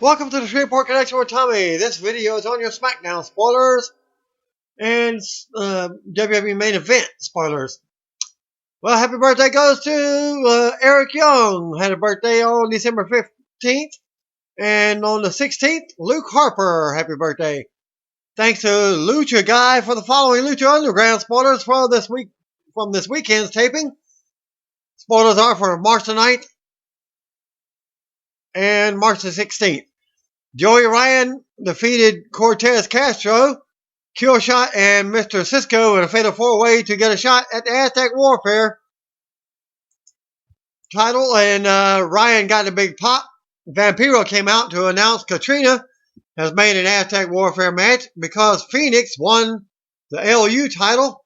Welcome to the Shreveport Connection with Tommy. This video is on your SmackDown spoilers and WWE main event spoilers. Well, happy birthday goes to Eric Young. Had a birthday on December 15th. And on the 16th, Luke Harper. Happy birthday. Thanks to Lucha Guy for the following Lucha Underground spoilers for this week from this weekend's taping. Spoilers are for March the 9th and March the 16th. Joey Ryan defeated Cortez Castro, Kill Shot, and Mr. Cisco in a fatal four-way to get a shot at the Aztec Warfare title, and Ryan got a big pop. Vampiro came out to announce Katrina has made an Aztec Warfare match because Phoenix won the LU title.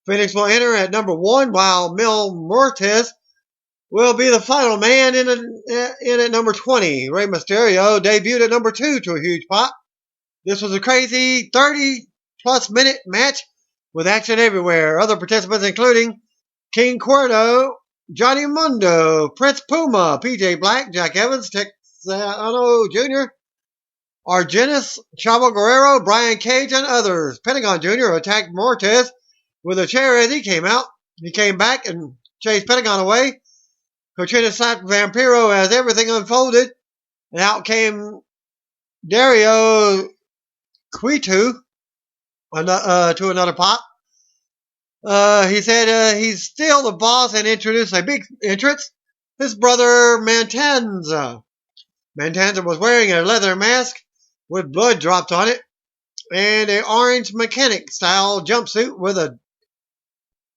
Phoenix will enter at number 1, while Mil Muertes will be the final man in at number 20. Rey Mysterio debuted at number 2 to a huge pop. This was a crazy 30-plus minute match with action everywhere. Other participants including King Cuerno, Johnny Mundo, Prince Puma, PJ Black, Jack Evans, Texano Jr., Argenis, Chavo Guerrero, Brian Cage, and others. Pentagon Jr. attacked Muertes with a chair as he came out. He came back and chased Pentagon away. Katrina slapped Vampiro as everything unfolded, and out came Dario Cueto to another pop. He said he's still the boss and introduced a big entrance, his brother Mantanza. Mantanza was wearing a leather mask with blood dropped on it and an orange mechanic-style jumpsuit with a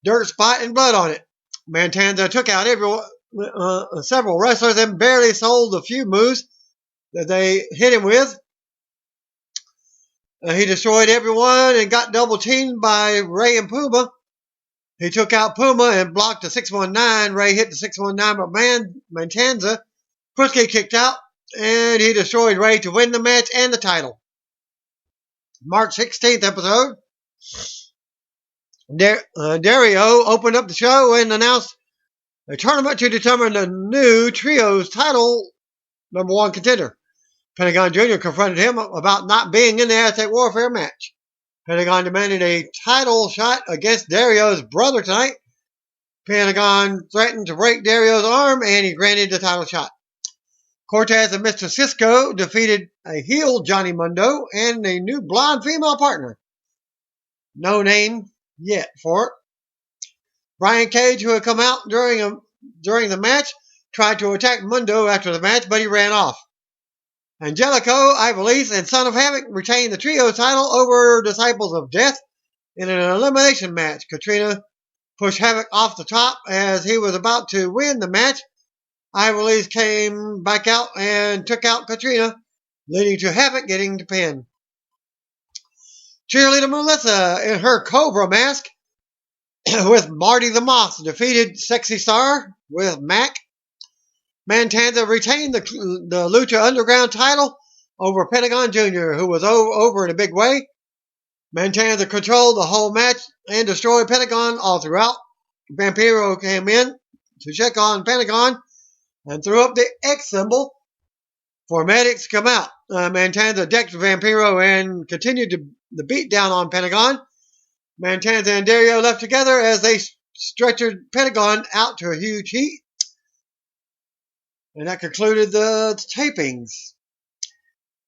dirt spot and blood on it. Mantanza took out several wrestlers and barely sold a few moves that they hit him with. He destroyed everyone and got double teamed by Rey and Puma. He took out Puma and blocked the 619. Rey hit the 619, but Mantanza quickly kicked out, and he destroyed Rey to win the match and the title. March 16th episode. Dario opened up the show and announced a tournament to determine the new Trios title number 1 contender. Pentagon Jr. confronted him about not being in the Aztec Warfare match. Pentagon demanded a title shot against Dario's brother tonight. Pentagon threatened to break Dario's arm, and he granted the title shot. Cortez and Mr. Cisco defeated a heel Johnny Mundo and a new blonde female partner. No name yet for it. Brian Cage, who had come out during the match, tried to attack Mundo after the match, but he ran off. Angelico, Ivelisse, and Son of Havoc retained the trio title over Disciples of Death in an elimination match. Katrina pushed Havoc off the top as he was about to win the match. Ivelisse came back out and took out Katrina, leading to Havoc getting the pin. Cheerleader Melissa in her Cobra mask with Marty the Moth defeated Sexy Star with Mac. Mantanza retained the Lucha Underground title over Pentagon Jr., who was over in a big way. Mantanza controlled the whole match and destroyed Pentagon all throughout. Vampiro came in to check on Pentagon and threw up the X symbol for medics to come out. Mantanza decked Vampiro and continued the beat down on Pentagon. Mantanza and Dario left together as they stretchered Pentagon out to a huge heat. And that concluded the tapings.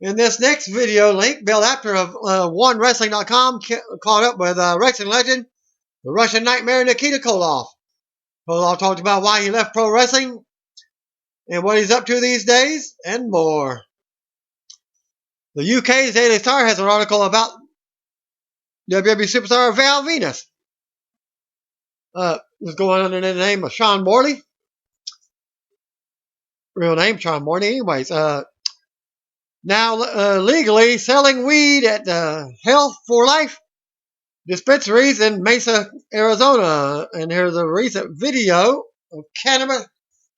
In this next video link, Bill Apter of OneWrestling.com caught up with wrestling legend, the Russian Nightmare Nikita Koloff. Koloff talked about why he left pro wrestling and what he's up to these days, and more. The UK's Daily Star has an article about WWE superstar Val Venis. Was going under the name of Sean Morley. Real name, Sean Morley. Anyways, now legally selling weed at Health for Life dispensaries in Mesa, Arizona. And here's a recent video of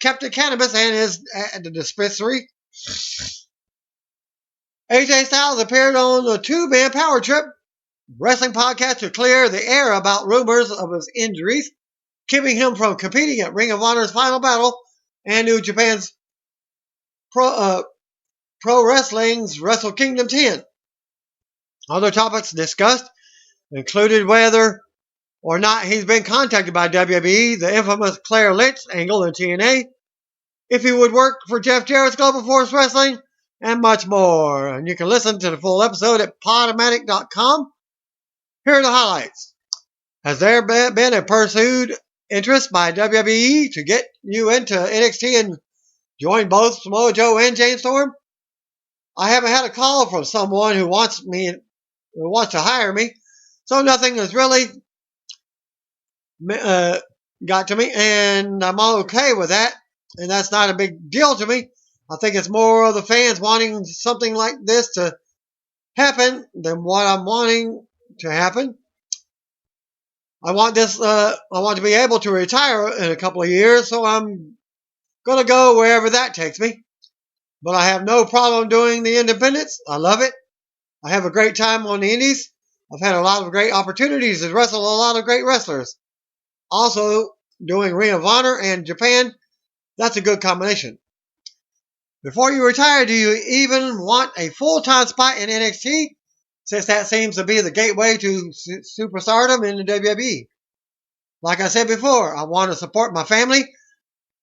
Captain Cannabis and his at the dispensary. AJ Styles appeared on the 2-man Power Trip wrestling podcast to clear the air about rumors of his injuries, keeping him from competing at Ring of Honor's Final Battle and New Japan's Pro Wrestling's Wrestle Kingdom 10. Other topics discussed included whether or not he's been contacted by WWE, the infamous Claire Lynch angle in TNA, if he would work for Jeff Jarrett's Global Force Wrestling, and much more. And you can listen to the full episode at podomatic.com. Here are the highlights. Has there been a pursued interest by WWE to get you into NXT and join both Samoa Joe and James Storm? I haven't had a call from someone who wants to hire me, so nothing has really got to me, and I'm okay with that, and that's not a big deal to me. I think it's more of the fans wanting something like this to happen than what I'm wanting to happen. I want to be able to retire in a couple of years, so I'm going to go wherever that takes me. But I have no problem doing the independents. I love it. I have a great time on the indies. I've had a lot of great opportunities to wrestle a lot of great wrestlers. Also, doing Ring of Honor and Japan, that's a good combination. Before you retire, do you even want a full-time spot in NXT? Since that seems to be the gateway to superstardom in the WWE. Like I said before, I want to support my family,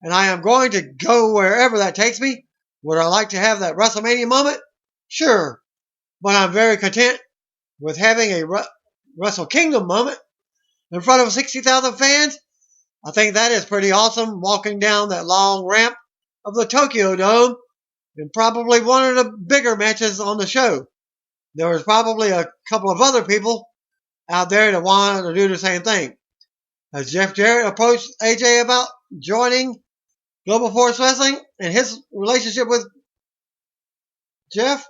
and I am going to go wherever that takes me. Would I like to have that WrestleMania moment? Sure. But I'm very content with having a Wrestle Kingdom moment in front of 60,000 fans. I think that is pretty awesome, walking down that long ramp of the Tokyo Dome in probably one of the bigger matches on the show. There was probably a couple of other people out there that wanted to do the same thing. Has Jeff Jarrett approached AJ about joining Global Force Wrestling and his relationship with Jeff?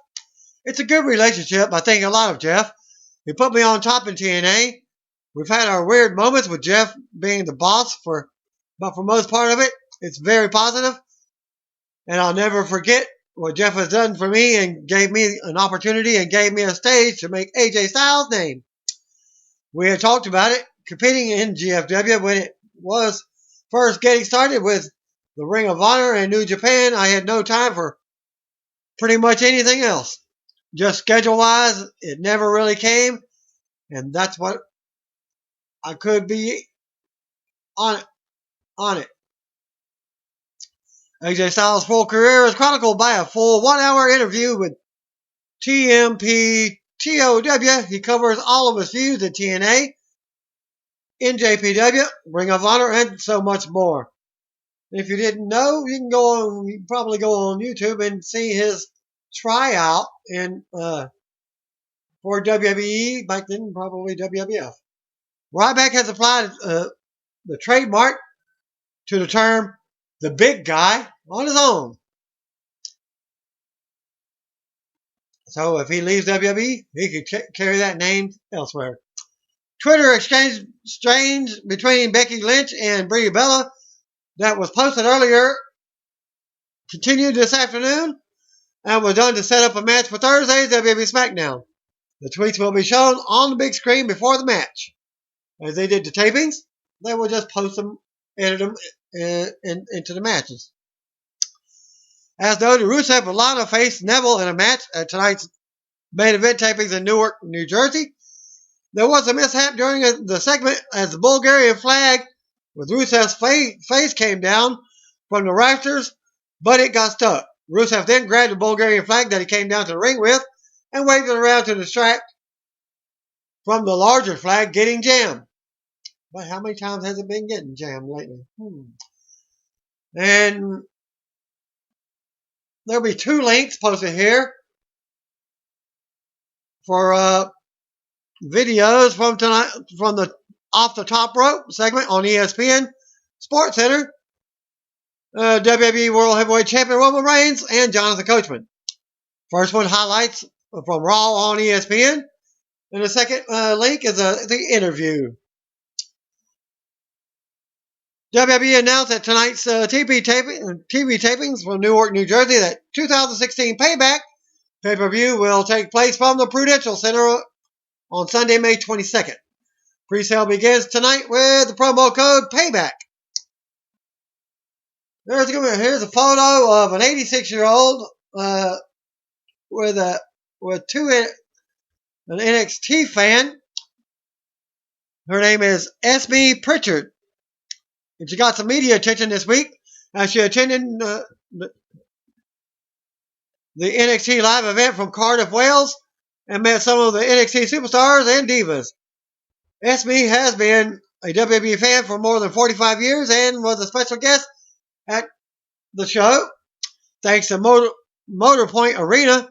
It's a good relationship. I think a lot of Jeff. He put me on top in TNA. We've had our weird moments with Jeff being the boss but for most part of it, it's very positive. And I'll never forget what Jeff has done for me and gave me an opportunity and gave me a stage to make AJ Styles' name. We had talked about it, competing in GFW when it was first getting started with the Ring of Honor and New Japan. I had no time for pretty much anything else. Just schedule-wise, it never really came, and that's what I could be on it. AJ Styles' full career is chronicled by a full 1-hour interview with TMP TOW. He covers all of his feuds at TNA, NJPW, Ring of Honor, and so much more. If you didn't know, you can probably go on YouTube and see his tryout for WWE, back then probably WWF. Ryback has applied the trademark to the term the big guy on his own. So if he leaves WWE, he could carry that name elsewhere. Twitter exchange between Becky Lynch and Brie Bella that was posted earlier continued this afternoon and was done to set up a match for Thursday's WWE SmackDown. The tweets will be shown on the big screen before the match. As they did the tapings, they will just post them, edit them into the matches. As noted, Rusev and Lana faced Neville in a match at tonight's main event tapings in Newark, New Jersey. There was a mishap during the segment as the Bulgarian flag with Rusev's face came down from the rafters, but it got stuck. Rusev then grabbed the Bulgarian flag that he came down to the ring with and waved it around to distract from the larger flag getting jammed. But how many times has it been getting jammed lately? And there'll be 2 links posted here for videos from tonight from the Off the Top Rope segment on ESPN Sports Center. WWE World Heavyweight Champion Roman Reigns and Jonathan Coachman. First one highlights from Raw on ESPN, and the second link is the interview. WWE announced at tonight's TV tapings from Newark, New Jersey that 2016 Payback pay-per-view will take place from the Prudential Center on Sunday, May 22nd. Pre-sale begins tonight with the promo code PAYBACK. Here's a photo of an 86-year-old with an NXT fan. Her name is Smy Pritchard. And she got some media attention this week as she attended the NXT live event from Cardiff, Wales, and met some of the NXT superstars and divas. Smy has been a WWE fan for more than 45 years and was a special guest at the show. Thanks to Motor Point Arena,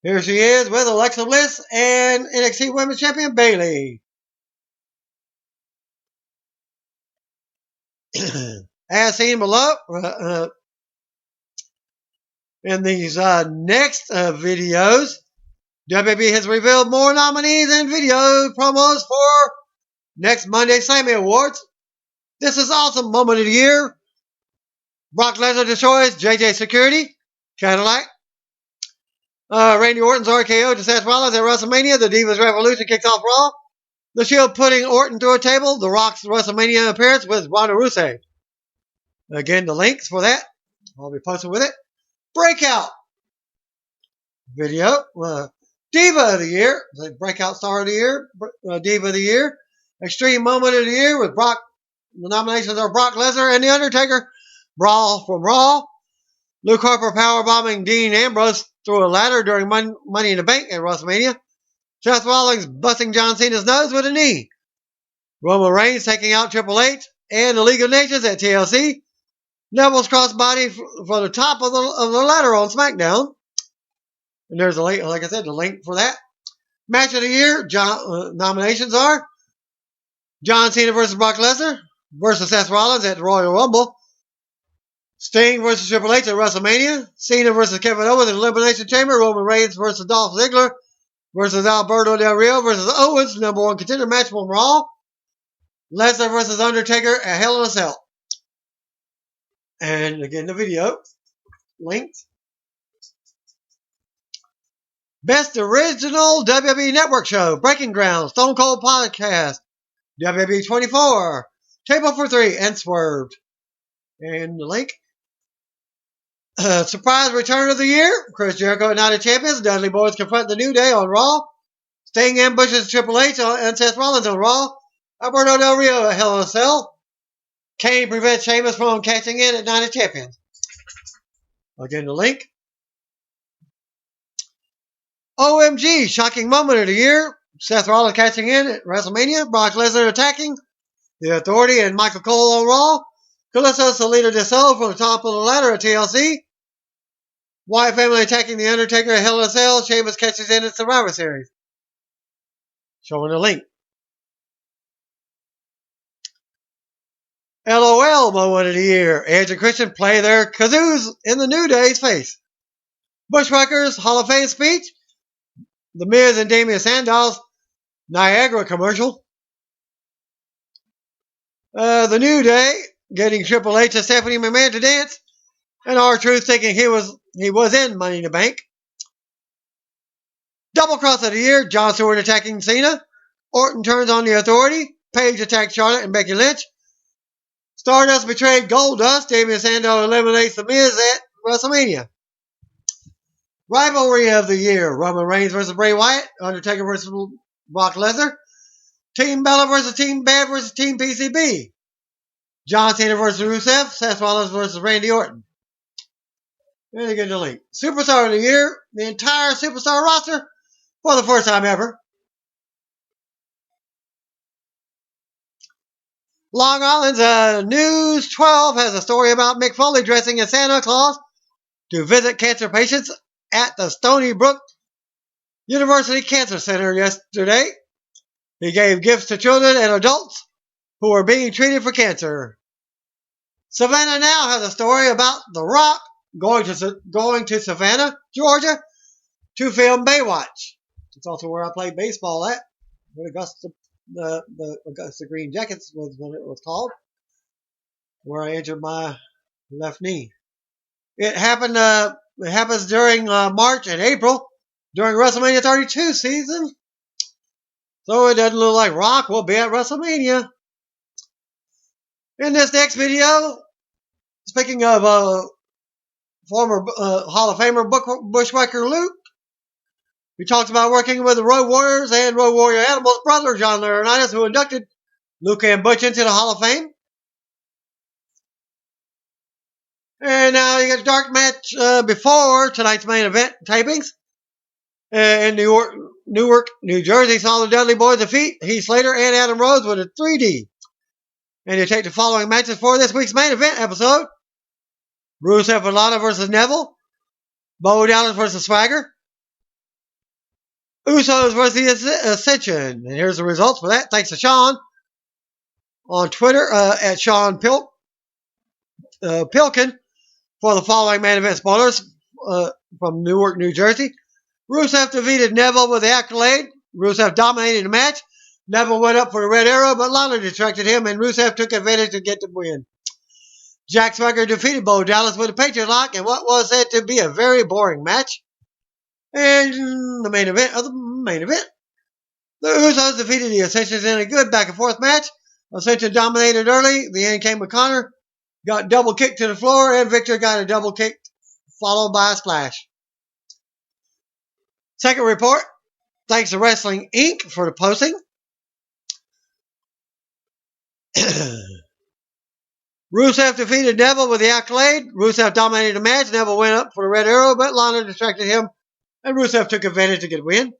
here she is with Alexa Bliss and NXT Women's Champion Bayley. As seen below, in these next videos, WWE has revealed more nominees and video promos for next Monday's Slammy Awards. This is awesome moment of the year. Brock Lesnar destroys JJ Security, Cadillac. Randy Orton's RKO to Seth Rollins at WrestleMania. The Divas Revolution kicks off Raw. The Shield putting Orton through a table. The Rock's WrestleMania appearance with Ronda Rousey. Again, the links for that I'll be posting with it. Breakout video. Diva of the Year. The Breakout Star of the Year. Diva of the Year. Extreme Moment of the Year with Brock. The nominations are Brock Lesnar and The Undertaker. Brawl from Raw. Luke Harper powerbombing Dean Ambrose through a ladder during Money in the Bank at WrestleMania. Seth Rollins busting John Cena's nose with a knee. Roman Reigns taking out Triple H and the League of Nations at TLC. Neville's crossbody for the top of the ladder on SmackDown. And there's a link, like I said, the link for that. Match of the Year nominations are John Cena versus Brock Lesnar versus Seth Rollins at the Royal Rumble. Sting versus Triple H at WrestleMania. Cena versus Kevin Owens in the Elimination Chamber. Roman Reigns versus Dolph Ziggler versus Alberto Del Rio versus Owens, number one contender match from Raw. Lesnar versus Undertaker at Hell in a Cell. And again, the video linked. Best Original WWE Network Show, Breaking Ground, Stone Cold Podcast, WWE 24, Table for Three, and Swerved. And the link. Surprise Return of the Year, Chris Jericho and Night of Champions. Dudley Boys confront the New Day on Raw. Sting ambushes Triple H and Seth Rollins on Raw. Alberto Del Rio at Hell in a Cell. Kane prevents Sheamus from catching in at Night of Champions. Again, the link. OMG, Shocking Moment of the Year. Seth Rollins catching in at WrestleMania. Brock Lesnar attacking The Authority and Michael Cole on Raw. Callisto Salida de Sol from the top of the ladder at TLC. Wyatt family attacking The Undertaker at Hell in a Cell. Sheamus catches in at Survivor Series. Showing the link. LOL Moment of the Year. Edge and Christian play their kazoos in the New Day's face. Bushwackers Hall of Fame speech. The Miz and Damien Sandow's Niagara commercial. The New Day getting Triple H and Stephanie McMahon to dance. And R-Truth thinking he was in Money in the Bank. Double Cross of the Year. Jon Stewart attacking Cena. Orton turns on The Authority. Paige attacks Charlotte and Becky Lynch. Stardust betrayed Goldust. Damien Sandow eliminates The Miz at WrestleMania. Rivalry of the Year. Roman Reigns versus Bray Wyatt. Undertaker versus Brock Lesnar. Team Bella versus Team Bad versus Team PCB. John Cena versus Rusev. Seth Rollins versus Randy Orton. And again, the link. Superstar of the Year. The entire Superstar roster for the first time ever. Long Island's News 12 has a story about Mick Foley dressing as Santa Claus to visit cancer patients at the Stony Brook University Cancer Center yesterday. He gave gifts to children and adults who were being treated for cancer. Savannah Now has a story about The Rock going to Savannah, Georgia to film Baywatch. It's also where I played baseball at. The Augusta Green Jackets was what it was called, where I injured my left knee. It happens during March and April during WrestleMania 32 season. So it doesn't look like Rock will be at WrestleMania. In this next video, speaking of former Hall of Famer Bushwacker Luke, He talks about working with the Road Warriors and Road Warrior Animals brother, John Laurinaitis, who inducted Lucha and Butch into the Hall of Fame. And now you got a dark match before tonight's main event tapings. In Newark, New Jersey, saw the Dudley Boys defeat Heath Slater and Adam Rose with a 3D. And you take the following matches for this week's main event episode. Rusev and Lana versus Neville. Bo Dallas versus Swagger. Usos versus the Ascension. And here's the results for that. Thanks to Sean on Twitter at Sean Pilkin for the following main event spoilers from Newark, New Jersey. Rusev defeated Neville with the accolade. Rusev dominated the match. Neville went up for a red arrow, but Lana distracted him, and Rusev took advantage to get the win. Jack Swagger defeated Bo Dallas with a Patriot lock in what was said to be a very boring match. And the main event of the main event. The Usos defeated the Ascensions in a good back-and-forth match. Ascension dominated early. The end came with Connor. Got double kicked to the floor, and Victor got a double kick followed by a splash. Second report. Thanks to Wrestling Inc. for the posting. Rusev defeated Neville with the accolade. Rusev dominated the match. Neville went up for the red arrow, but Lana distracted him, and Rusev took advantage to get a win.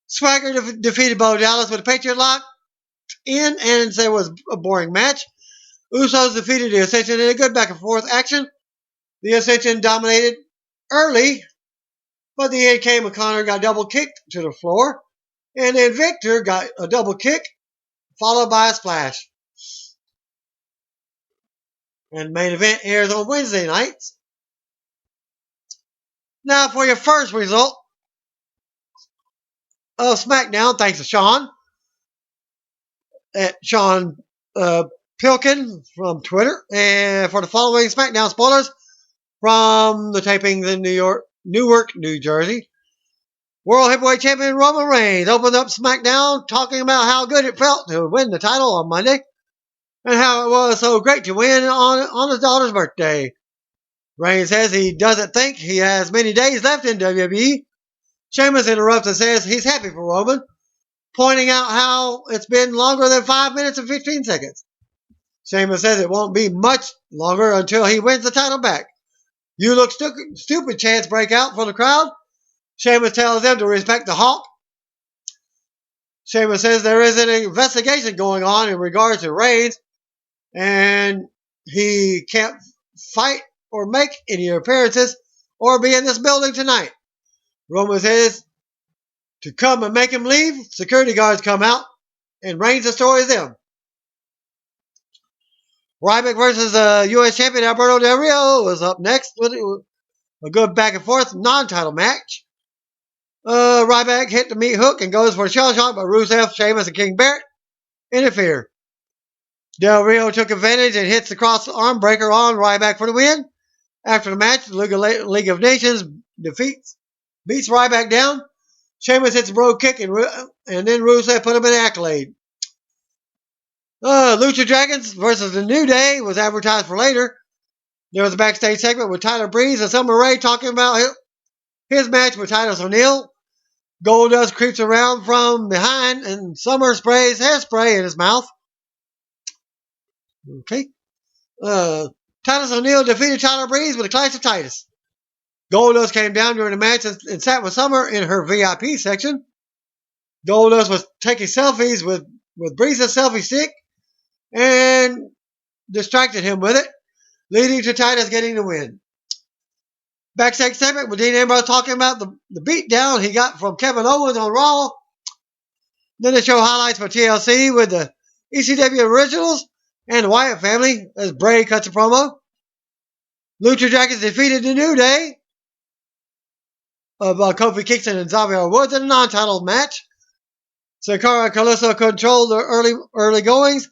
Swagger defeated Bo Dallas with a Patriot lock in, and it was a boring match. Usos defeated the Ascension in a good back-and-forth action. The Ascension dominated early, but the end came when Connor got double kicked to the floor, and then Victor got a double kick followed by a splash. And the main event airs on Wednesday nights. Now for your first result of SmackDown, thanks to Sean at Sean Pilkin from Twitter, and for the following SmackDown spoilers from the tapings in Newark, New Jersey. World Heavyweight Champion Roman Reigns opened up SmackDown talking about how good it felt to win the title on Monday and how it was so great to win on his daughter's birthday. Reigns says he doesn't think he has many days left in WWE. Sheamus interrupts and says he's happy for Roman, pointing out how it's been longer than 5 minutes and 15 seconds. Sheamus says it won't be much longer until he wins the title back. You look stupid, chants break out from the crowd. Sheamus tells them to respect the Hawk. Sheamus says there is an investigation going on in regards to Reigns, and he can't fight or make any appearances or be in this building tonight. Roman says to come and make him leave. Security guards come out, and Reigns destroys them. Ryback versus U.S. Champion Alberto Del Rio was up next with a good back-and-forth non-title match. Ryback hit the meat hook and goes for a shell shock, but Rusev, Sheamus, and King Barrett interfere. Del Rio took advantage and hits the cross arm breaker on Ryback for the win. After the match, the League of Nations beats Ryback down. Sheamus hits a brogue kick, and then Rusev put him in an accolade. Lucha Dragons versus the New Day was advertised for later. There was a backstage segment with Tyler Breeze and Summer Rae talking about his match with Titus O'Neil. Goldust creeps around from behind, and Summer sprays hairspray in his mouth. Okay. Titus O'Neil defeated Tyler Breeze with a Clash of Titus. Goldust came down during the match and sat with Summer in her VIP section. Goldust was taking selfies with Breeze's selfie stick and distracted him with it, leading to Titus getting the win. Backstage segment with Dean Ambrose talking about the beatdown he got from Kevin Owens on Raw. Then they show highlights for TLC with the ECW Originals and the Wyatt family as Bray cuts a promo. Lucha Dragons defeated the New Day of Kofi Kingston and Xavier Woods in a non-title match. Sakara and Kalisto controlled the early goings.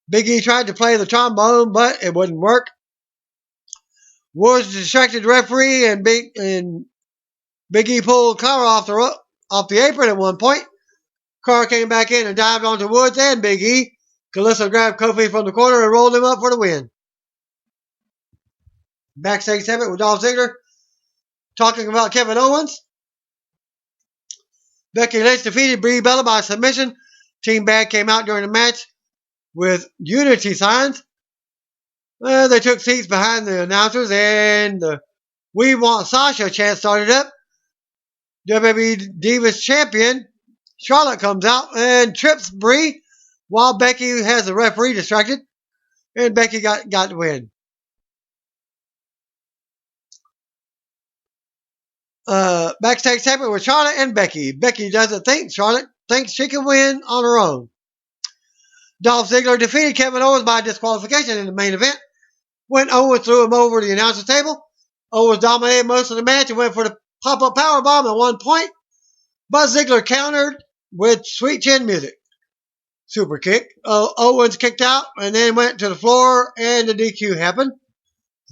Big E tried to play the trombone, but it wouldn't work. Woods distracted the referee, and Big E pulled Cara off the apron at one point. Cara came back in and dived onto Woods and Big E. Kalisto grabbed Kofi from the corner and rolled him up for the win. Backstage segment with Dolph Ziggler talking about Kevin Owens. Becky Lynch defeated Brie Bella by submission. Team Bad came out during the match with unity signs. They took seats behind the announcers, and the "We Want Sasha" chant started up. WWE Divas Champion Charlotte comes out and trips Brie while Becky has the referee distracted, and Becky got the win. Backstage segment with Charlotte and Becky. Becky doesn't think Charlotte thinks she can win on her own. Dolph Ziggler defeated Kevin Owens by disqualification in the main event when Owens threw him over the announcer table. Owens dominated most of the match and went for the pop-up powerbomb at one point, but Ziggler countered with sweet chin music. Super kick. Owens kicked out and then went to the floor, and the DQ happened.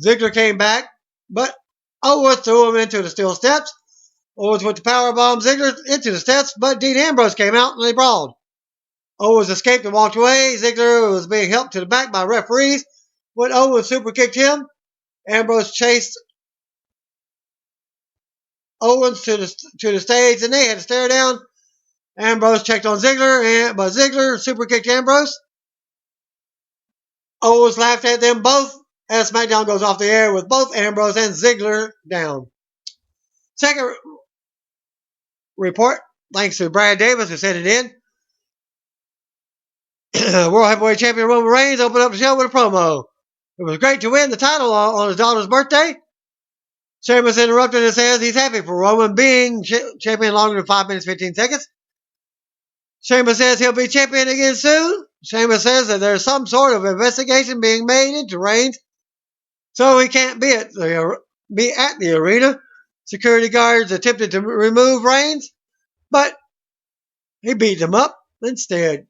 Ziggler came back, but Owens threw him into the steel steps. Owens went to powerbomb Ziggler into the steps, but Dean Ambrose came out and they brawled. Owens escaped and walked away. Ziggler was being helped to the back by referees. When Owens super kicked him, Ambrose chased Owens to the stage, and they had to stare down. Ambrose checked on Ziggler, but Ziggler super kicked Ambrose. Owens laughed at them both as SmackDown goes off the air with both Ambrose and Ziggler down. Second report, thanks to Brad Davis who sent it in. World Heavyweight Champion Roman Reigns opened up the show with a promo. It was great to win the title on his daughter's birthday. Sheamus interrupted and says he's happy for Roman being champion longer than 5 minutes 15 seconds. Sheamus says he'll be champion again soon. Sheamus says that there's some sort of investigation being made into Reigns, so he can't be at the arena. Security guards attempted to remove Reigns, but he beat them up instead.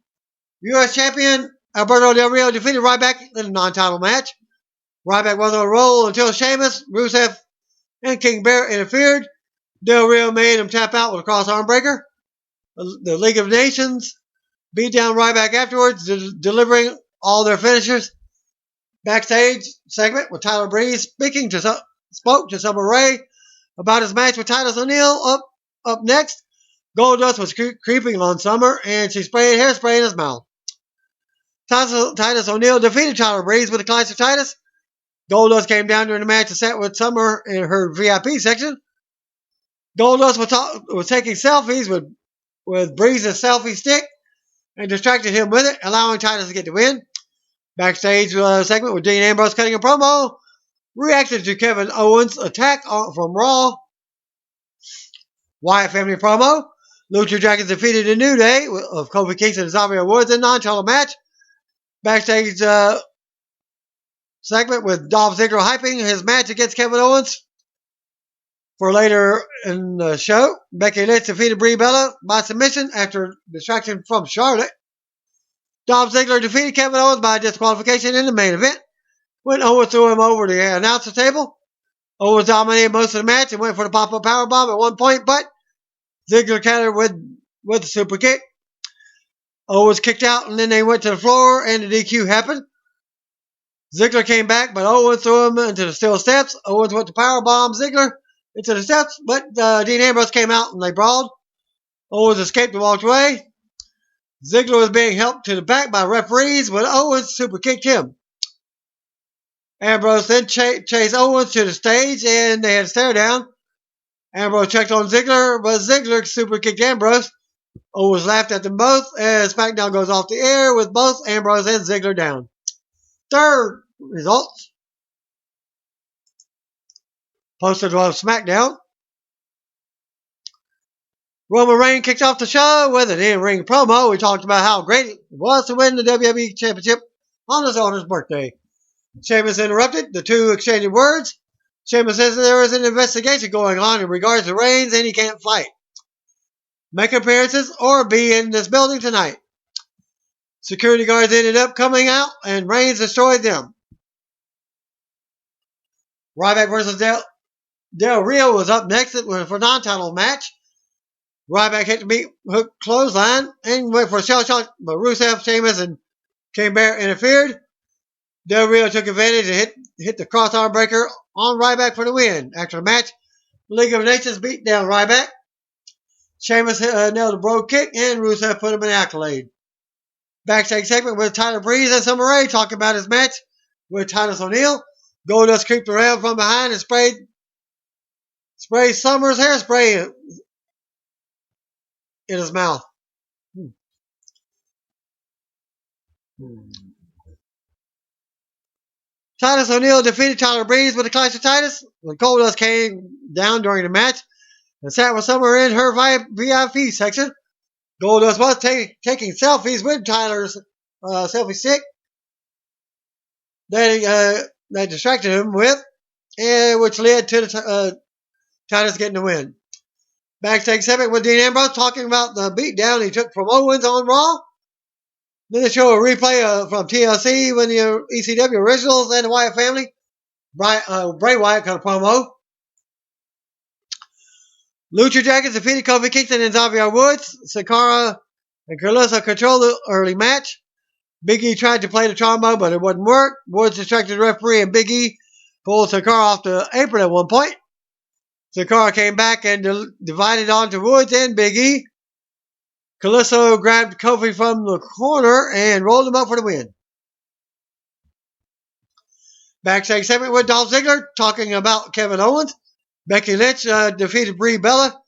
U.S. champion Alberto Del Rio defeated Ryback in a non-title match. Ryback was on a roll until Sheamus, Rusev, and King Bear interfered. Del Rio made him tap out with a cross arm breaker. The League of Nations beat down Ryback afterwards, delivering all their finishers. Backstage segment with Tyler Breeze spoke to Summer Rae about his match with Titus O'Neil. Up next, Goldust was creeping on Summer, and she sprayed hairspray in his mouth. Titus O'Neil defeated Tyler Breeze with a clash of Titus. Goldust came down during the match and sat with Summer in her VIP section. Goldust was taking selfies with Breeze's selfie stick and distracted him with it, allowing Titus to get the win. Backstage segment with Dean Ambrose cutting a promo, reacted to Kevin Owens' attack from Raw. Wyatt family promo. Lucha Dragons defeated the New Day of Kofi Kingston and Xavier Woods in a non-title match. Backstage segment with Dolph Ziggler hyping his match against Kevin Owens. For later in the show, Becky Lynch defeated Brie Bella by submission after distraction from Charlotte. Dolph Ziggler defeated Kevin Owens by disqualification in the main event when Owens threw him over the announcer table. Owens dominated most of the match and went for the pop-up powerbomb at one point, but Ziggler countered with the super kick. Owens kicked out, and then they went to the floor, and the DQ happened. Ziggler came back, but Owens threw him into the steel steps. Owens went to powerbomb Ziggler into the steps, but Dean Ambrose came out, and they brawled. Owens escaped and walked away. Ziggler was being helped to the back by referees when Owens super kicked him. Ambrose then chased Owens to the stage, and they had a stare down. Ambrose checked on Ziggler, but Ziggler super kicked Ambrose. Owens laughed at them both as SmackDown goes off the air with both Ambrose and Ziggler down. Third results. Posted on SmackDown. Roman Reigns kicked off the show with an in-ring promo. We talked about how great it was to win the WWE Championship on his daughter's birthday. Sheamus interrupted. The two exchanged words. Sheamus says there is an investigation going on in regards to Reigns and he can't fight, make appearances, or be in this building tonight. Security guards ended up coming out and Reigns destroyed them. Ryback versus Del Rio was up next for a non-title match. Ryback hit the meat hook clothesline and went for a shell shock, but Rusev, Sheamus, and King Bear interfered. Del Rio took advantage and hit the crossarm breaker on Ryback for the win. After the match, the League of Nations beat down Ryback. Sheamus nailed a brogue kick, and Rusev put him in accolade. Backstage segment with Tyler Breeze and Summer Rae talking about his match with Titus O'Neil. Goldust creeped around from behind and sprayed Summer's hairspray in his mouth. Titus O'Neil defeated Tyler Breeze with a Clash of Titus when Goldust came down during the match and sat with Summer in her VIP section. Goldust was taking selfies with Tyler's selfie stick that distracted him with, which led to Titus getting the win. Backstage segment with Dean Ambrose talking about the beatdown he took from Owens on Raw. Then they show a replay from TLC when the ECW originals and the Wyatt family. Bray Wyatt cut a promo. Lucha Dragons defeated Kofi Kingston and Xavier Woods. Sakara and Carlissa controlled the early match. Big E tried to play the trombone, but it wouldn't work. Woods distracted the referee, and Big E pulled Sakara off the apron at one point. Sakara came back and divided onto Woods and Big E. Carlissa grabbed Kofi from the corner and rolled him up for the win. Backstage segment with Dolph Ziggler talking about Kevin Owens. Becky Lynch defeated Brie Bella.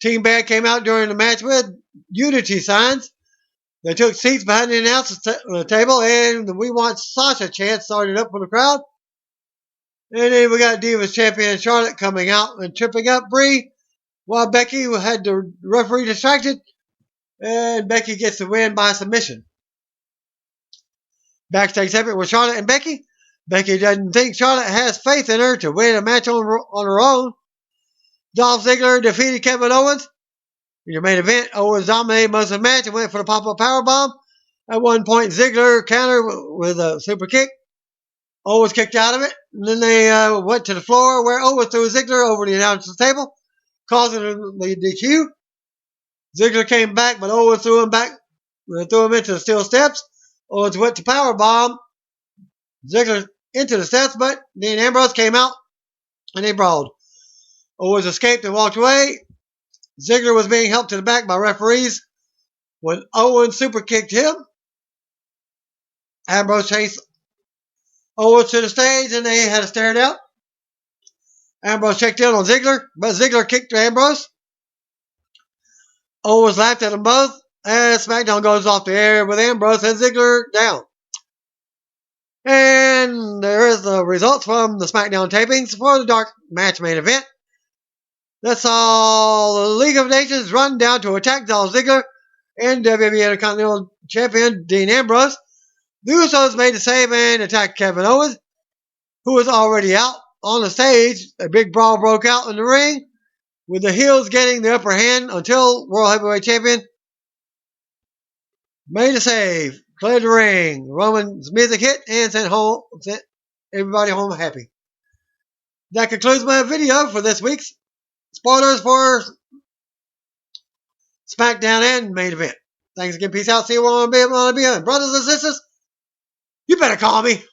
Team Bad came out during the match with unity signs. They took seats behind the announcer's table, and the We Want Sasha chant started up for the crowd. And then we got Divas Champion Charlotte coming out and tripping up Brie, while Becky had the referee distracted, and Becky gets the win by submission. Backstage segment with Charlotte and Becky. Becky doesn't think Charlotte has faith in her to win a match on her own. Dolph Ziggler defeated Kevin Owens. In your main event, Owens dominated most of the match and went for the pop-up powerbomb. At one point, Ziggler countered with a super kick. Owens kicked out of it. And then they went to the floor where Owens threw Ziggler over the announcer's table, causing the DQ. Ziggler came back, but Owens threw him into the steel steps. Owens went to powerbomb Ziggler into the steps, but Dean Ambrose came out and they brawled. Owens escaped and walked away. Ziggler was being helped to the back by referees. When Owens super kicked him, Ambrose chased Owens to the stage and they had to stare it out. Ambrose checked in on Ziggler, but Ziggler kicked Ambrose. Owens laughed at them both, and SmackDown goes off the air with Ambrose and Ziggler down. And there is the results from the SmackDown tapings for the Dark Match main event. That's all. The League of Nations run down to attack Dolph Ziggler and WWE Intercontinental Champion Dean Ambrose. The Usos made the save and attacked Kevin Owens, who was already out. On the stage, a big brawl broke out in the ring, with the heels getting the upper hand until World Heavyweight Champion made a save, cleared the ring. Roman's music hit and sent everybody home happy. That concludes my video for this week's spoilers for SmackDown and main event. Thanks again. Peace out. See you all on. Brothers and sisters, you better call me.